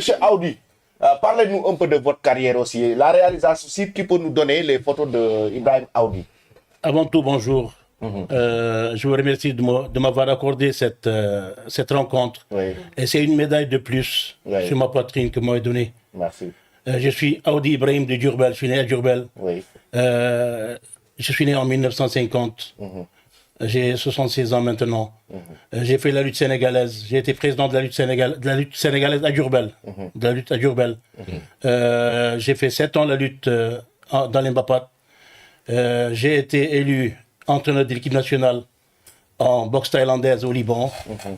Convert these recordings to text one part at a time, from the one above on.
Monsieur Audi, parlez-nous un peu de votre carrière aussi. La réalisation, si tu peux nous donner les photos d'Ibrahim Audi. Avant tout, bonjour. Je vous remercie de m'avoir accordé cette rencontre. Oui. Et c'est une médaille de plus sur ma poitrine que vous m'avez donnée. Merci. Je suis Audi Ibrahim de Diourbel, je suis né à Diourbel. Oui. Je suis né en 1950. J'ai 76 ans maintenant. J'ai fait la lutte sénégalaise. J'ai été président de la lutte sénégalaise à Diourbel. De la lutte à Diourbel. J'ai fait 7 ans la lutte dans les Mbapat. J'ai été élu entraîneur de l'équipe nationale en boxe thaïlandaise au Liban.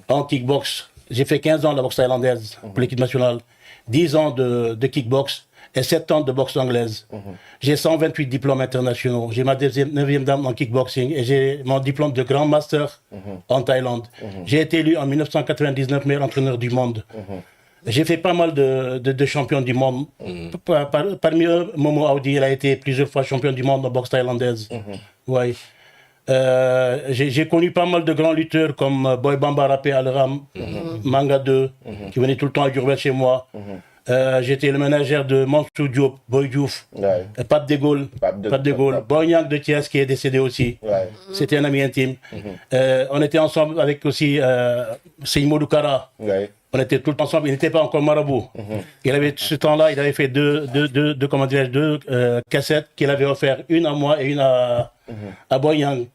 En kickbox, j'ai fait 15 ans de la boxe thaïlandaise pour l'équipe nationale. 10 ans de kickbox et 7 ans de boxe anglaise. J'ai 128 diplômes internationaux. J'ai ma 9e dame en kickboxing et j'ai mon diplôme de grand master en Thaïlande. J'ai été élu en 1999 meilleur entraîneur du monde. J'ai fait pas mal de champions du monde. Parmi eux, Momo Audi, il a été plusieurs fois champion du monde en boxe thaïlandaise. Ouais. J'ai connu pas mal de grands lutteurs comme Boy Bamba Rapé Al-Ram, Manga 2, qui venait tout le temps à Diourbel chez moi. J'étais le manager de Mansour Diop, Boy Diouf, Pape de Gaulle, Boy Nyang de Thiès qui est décédé aussi. C'était un ami intime. On était ensemble avec aussi Seymour Doukara. On était tout le temps ensemble. Il n'était pas encore marabout. Il avait, ce temps-là, il avait fait deux cassettes qu'il avait offert, une à moi et une à Boy Yang.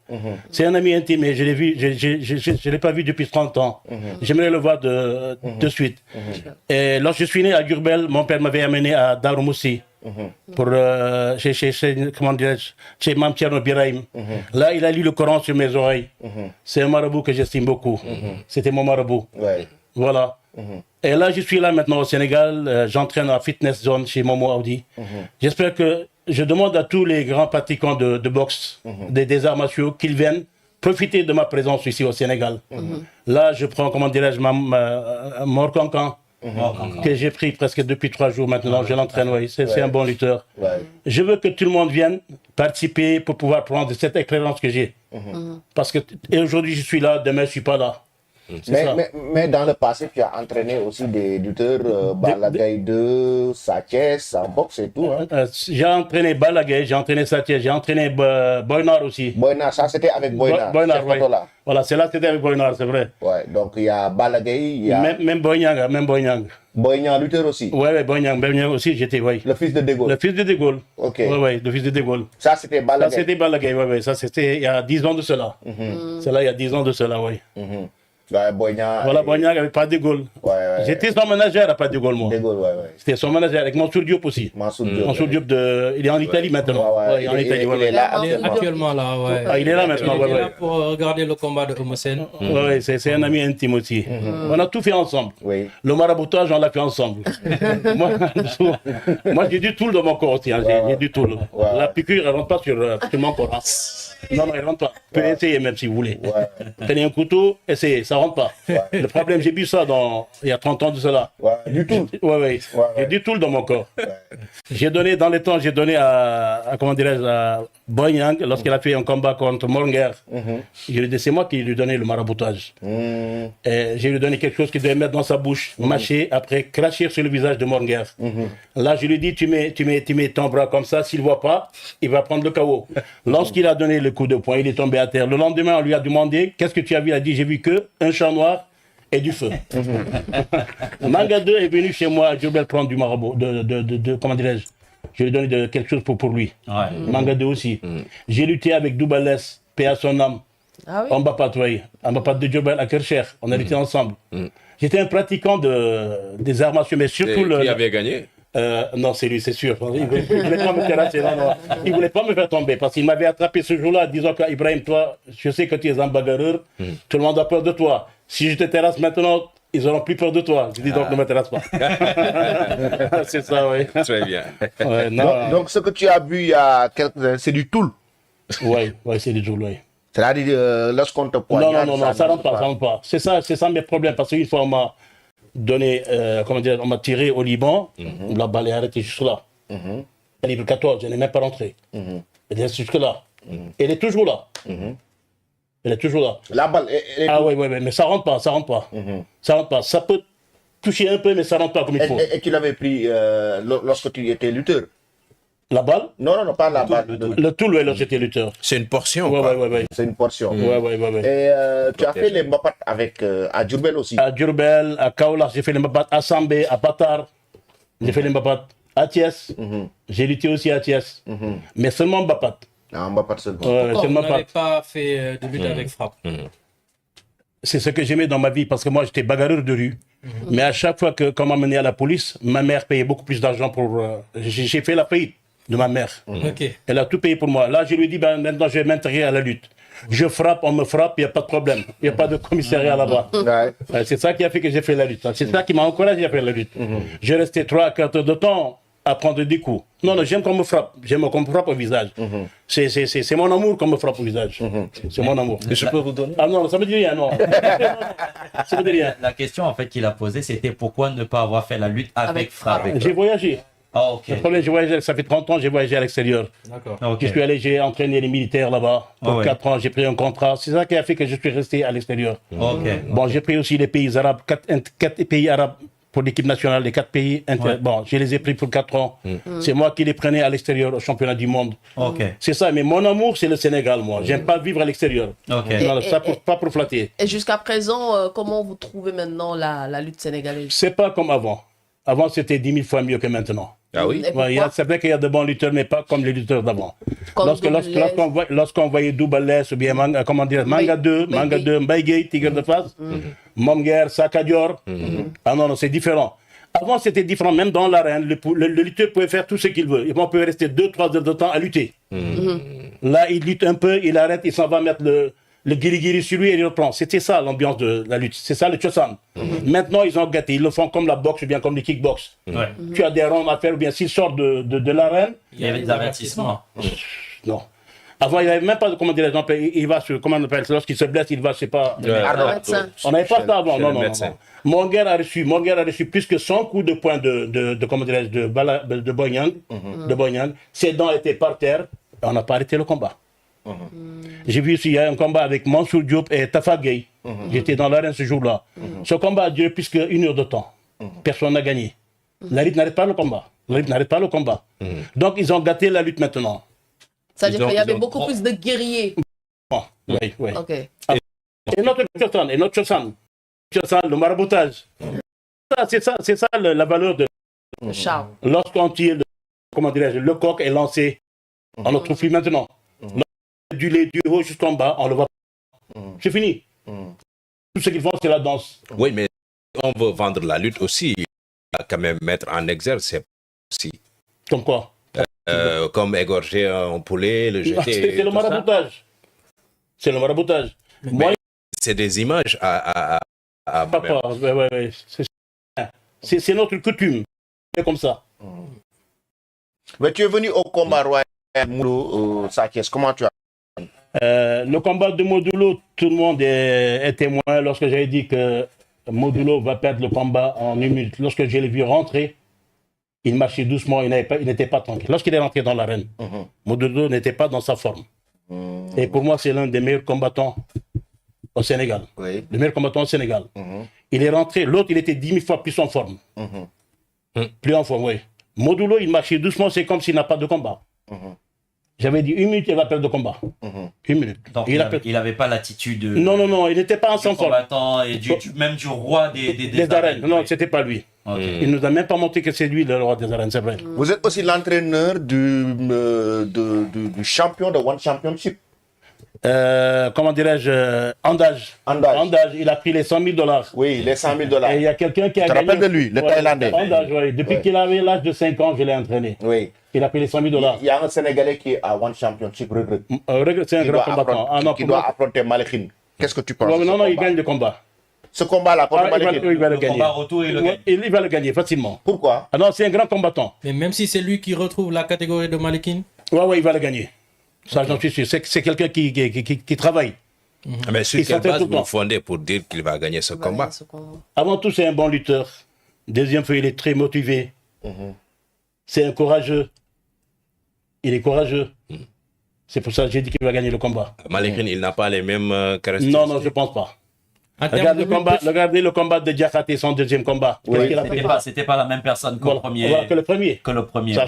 C'est un ami intime et je l'ai vu, je l'ai pas vu depuis 30 ans. J'aimerais le voir de suite. Et lorsque je suis né à Diourbel, mon père m'avait amené à Darou Moussi. Pour chez Mam Thierno Birahim. Là, il a lu le Coran sur mes oreilles. C'est un marabout que j'estime beaucoup. C'était mon marabout. Voilà. Et là, je suis là maintenant au Sénégal. J'entraîne à Fitness Zone chez Momo Audi. J'espère que je demande à tous les grands pratiquants de boxe, des arts martiaux, qu'ils viennent profiter de ma présence ici au Sénégal. Là, je prends, comment dirais-je, Mor Kankan, que j'ai pris presque depuis 3 jours maintenant. Je l'entraîne, oui. C'est un bon lutteur. Je veux que tout le monde vienne participer pour pouvoir prendre cette expérience que j'ai. Parce que aujourd'hui, je suis là, demain, je ne suis pas là. Mais dans le passé, tu as entraîné aussi des lutteurs, Balagaï 2, Sathiès, en boxe et tout. Hein. J'ai entraîné Balagaï, j'ai entraîné Sathiès, j'ai entraîné Boynar aussi. Boynar, ça c'était avec Boynar. Boynar, oui. Voilà, c'est là que c'était avec Boynar, c'est vrai. Ouais, donc il y a Balagaï, il y a... Même Boynyang, Boynyang, lutteur aussi. Oui, Boynyang aussi, j'étais, oui. Le fils de De Gaulle. Le fils de De Gaulle. Ok. Oui, le fils de De Gaulle. Ça c'était Balagaï. Ça c'était Balagaï, oui. Ça c'était il y a 10 ans de cela. C'est là, il y a 10 ans de cela, oui. Boynyang. Voilà, Boynyang avec Pas de Gaulle. J'étais son manager à Pas de Gaulle, moi. De Gaulle, C'était son manager avec Mansour Diop aussi. Mansour Diop, il est en Italie maintenant. Il est là actuellement là, il est là maintenant, il est là pour regarder le combat de Eumeu Sène. Oui, c'est un ami intime aussi. On a tout fait ensemble. Le maraboutage, on l'a fait ensemble. Moi, j'ai du tout dans mon corps aussi. J'ai du tout. La piqûre, elle ne rentre pas sur mon corps. Non, elle ne rentre pas. Vous pouvez essayer même si vous voulez. Prenez un couteau, essayez, ça ne rentre pas. Le problème, j'ai bu ça il y a 30 ans de cela. Du tout. J'ai du tout dans mon corps. J'ai donné, dans les temps, à comment dirais-je, à Boy Yang, lorsqu'il a fait un combat contre Mornger. C'est moi qui lui ai donné le maraboutage. Et j'ai lui donné quelque chose qu'il devait mettre dans sa bouche, mâcher, après cracher sur le visage de Mornger. Là, je lui ai dit, tu mets ton bras comme ça, s'il ne voit pas, il va prendre le KO. Lorsqu'il a donné le coup de poing, il est tombé à terre. Le lendemain, on lui a demandé, qu'est-ce que tu as vu? Il a dit, j'ai vu que un chat noir et du feu. Manga 2 est venu chez moi à Diourbel prendre du marabout, comment dirais-je, je lui ai donné quelque chose pour lui. Manga 2 aussi. J'ai lutté avec Doubalès, paix à son âme. On va pas de Diourbel à Kercher. On a lutté ensemble. J'étais un pratiquant des arts martiaux, mais surtout qui avait gagné? Non, c'est lui, c'est sûr. Il voulait pas me terrasser, non. Il voulait pas me faire tomber parce qu'il m'avait attrapé ce jour-là disant qu'Ibrahim, toi, je sais que tu es un bagarreur, tout le monde a peur de toi. Si je te terrasse maintenant, ils n'auront plus peur de toi. Je dis donc ne me terrasse pas. C'est ça, oui. Très bien. Donc ce que tu as vu il y a quelques années, c'est du toul. Oui, c'est du toul, oui. C'est-à-dire lorsqu'on te poignarde. Non, ça rentre pas. C'est ça mes problèmes parce qu'une fois on m'a donné, on m'a tiré au Liban, la balle est arrêtée juste là. Calibre 14, je n'ai même pas rentré. Elle est jusque là. Elle est toujours là. Elle est toujours là. La balle oui, mais ça rentre pas. Ça rentre pas. Ça peut touché un peu, mais ça rentre pas comme il faut. Et tu l'avais pris lorsque tu étais lutteur? La balle? Non, pas la balle. Le tout, ouais, là, j'étais lutteur. C'est une portion. Ouais, quoi. ouais. C'est une portion. Ouais. Et tu as fait les mbapat avec à Djurbel aussi. À Djurbel, à Kaolack, j'ai fait les mbapat à Sambé, à Patar. J'ai fait les mbapat à Thiès. J'ai lutté aussi à Thiès. Mais seulement mbapat. Ah, mbapat seulement. Ouais, Pourquoi seulement vous n'avez mbapat. pas fait de lutte avec frappe? C'est ce que j'aimais dans ma vie parce que moi j'étais bagarreur de rue. Mais à chaque fois qu'on m'a mené à la police, ma mère payait beaucoup plus d'argent pour. J'ai fait la faillite de ma mère. Ok. Elle a tout payé pour moi. Là, je lui ai dit, ben, maintenant je vais m'intégrer à la lutte. Je frappe, on me frappe, il n'y a pas de problème. Il n'y a pas de commissariat là-bas. Ouais. C'est ça qui a fait que j'ai fait la lutte. C'est ça qui m'a encouragé à faire la lutte. J'ai resté 3 à 4 heures de temps à prendre des coups. Non, j'aime qu'on me frappe. J'aime qu'on me frappe au visage. C'est mon amour qu'on me frappe au visage. C'est mon amour. Je peux vous donner? Ah non, ça me dit rien, non. Ça me dit rien. La question en fait qu'il a posée, c'était pourquoi ne pas avoir fait la lutte avec frappe. J'ai voyagé. Ah, ok. Le problème, j'ai voyagé, ça fait 30 ans, j'ai voyagé à l'extérieur. D'accord. Ok. Je suis allé, j'ai entraîné les militaires là-bas. Pour Ah ouais. 4 ans, j'ai pris un contrat. C'est ça qui a fait que je suis resté à l'extérieur. Ok. Bon, j'ai pris aussi les pays arabes, 4 pays arabes pour l'équipe nationale, les 4 pays. Ouais. Bon, je les ai pris pour 4 ans. C'est moi qui les prenais à l'extérieur au championnat du monde. Ok. C'est ça, mais mon amour, c'est le Sénégal, moi. J'aime pas vivre à l'extérieur. Ok. Non, ça, pas pour flatter. Et jusqu'à présent, comment vous trouvez maintenant la lutte sénégalaise? C'est pas comme avant. Avant, c'était 10 000 fois mieux que maintenant. Ah oui? Et Ouais, pourquoi? c'est vrai qu'il y a de bons lutteurs, mais pas comme les lutteurs d'avant. Comme Lorsqu'on voyait Doubalès ou bien comment dire, Manga 2, Mbaye Gueye, Tigre de Fass, Momguer, Sakadior. Ah non, c'est différent. Avant, c'était différent. Même dans l'arène, le lutteur pouvait faire tout ce qu'il veut. Et on pouvait rester 2-3 heures de temps à lutter. Là, il lutte un peu, il arrête, il s'en va mettre le guiri-guiri sur lui et il reprend. C'était ça l'ambiance de la lutte. C'est ça le tchosan. Maintenant, ils ont gâté. Ils le font comme la boxe ou bien comme le kickbox. Ouais. Tu as des rounds à faire ou bien s'il sort de l'arène. Il y avait des avertissements. Non. Avant, il n'y avait même pas de, comment dire, il va sur, comment on appelle ça, lorsqu'il se blesse, il va, je sais pas. médecin. On n'avait pas ça avant, chez non, le non, médecin. non. Monguer a reçu plus que 100 coups de poing de comment dirais-je, de Boyang. De Boyang. Ses dents étaient par terre, et on n'a pas arrêté le combat. J'ai vu aussi, il y a un combat avec Mansour Diop et Tafa Gueye. J'étais dans l'arène ce jour-là. Ce combat a duré plus qu'une heure de temps. Personne n'a gagné. La lutte n'arrête pas le combat. La lutte n'arrête pas le combat. Donc, ils ont gâté la lutte maintenant. C'est-à-dire Ils ont- qu'il y avait ils ont beaucoup trop- plus de guerriers. Bon, oui, oui. Ok. Et notre Tchosan, le maraboutage. C'est ça la valeur de. Charles. Lorsqu'on tire, comment dirais-je, le coq est lancé, on ne le trouve plus maintenant. Du lait du haut jusqu'en bas, on le voit. C'est fini. Tout ce qu'ils font, c'est la danse. Oui, mais on veut vendre la lutte aussi. Il faut quand même mettre en exergue, c'est aussi. Comme quoi? Comme égorger un poulet, le jeter. C'est le tout ça. maraboutage. C'est le maraboutage. Moi, C'est des images à papa, ouais. C'est notre coutume. C'est comme ça. Mais tu es venu au combat royal Moulo Sakes. Comment tu as? Le combat de Modulo, tout le monde est témoin lorsque j'avais dit que Modulo va perdre le combat en 1 minute. Lorsque je l'ai vu rentrer, il marchait doucement, il n'était pas tranquille. Lorsqu'il est rentré dans l'arène, Modulo n'était pas dans sa forme. Et pour moi, c'est l'un des meilleurs combattants au Sénégal. Oui. Le meilleur combattant au Sénégal. Il est rentré, l'autre, il était 10 000 fois plus en forme. Plus en forme, oui. Modulo, il marchait doucement, c'est comme s'il n'a pas de combat. J'avais dit 1 minute, il va perdre le combat. 1 minute. Donc Et il n'avait pas l'attitude Non, il n'était pas en du sans forme. combattant et même du roi Des arènes. Non, oui. c'était pas lui. Ok. Il nous a même pas montré que c'est lui le roi des arènes, c'est vrai. Vous êtes aussi l'entraîneur du champion de One Championship. Comment dirais-je, Andage. Andage. Il a pris les 100 000 $. Oui, les 100 000 $. Et il y a quelqu'un qui a te gagné. rappelles de lui, le Thaïlandais? Andage, oui. Depuis qu'il avait l'âge de 5 ans, je l'ai entraîné. Oui. Il a pris les 100 000 $. Il y a un Sénégalais qui est à One Championship regret. C'est un grand combattant. Ah non, qui doit affronter Malekin. Qu'est-ce que tu penses? de ce non, il combat? gagne le combat. Ce combat-là contre Il va Malekin. le Le gagner. combat retour, il le gagne. Il va le gagner facilement. Pourquoi? Ah non, c'est un grand combattant. Mais même si c'est lui qui retrouve la catégorie de Malekin, Ouais, il va le gagner. Ça, j'en suis sûr. C'est quelqu'un qui travaille. Mais sur Il quelle s'entraîne base tout le temps. vous fondez pour dire qu'il va gagner ce combat? Avant tout, c'est un bon lutteur. Deuxième fois, il est très motivé. C'est un courageux. Il est courageux. C'est pour ça que j'ai dit qu'il va gagner le combat. Malekin, il n'a pas les mêmes caractéristiques. Non, je pense pas. En termes de lutte, Regardez le combat de Diakhaté, son deuxième combat. Qu'est-ce qu'il a fait? C'était pas la même personne qu'au Voilà, premier. voilà, que le premier. Que le premier. Ça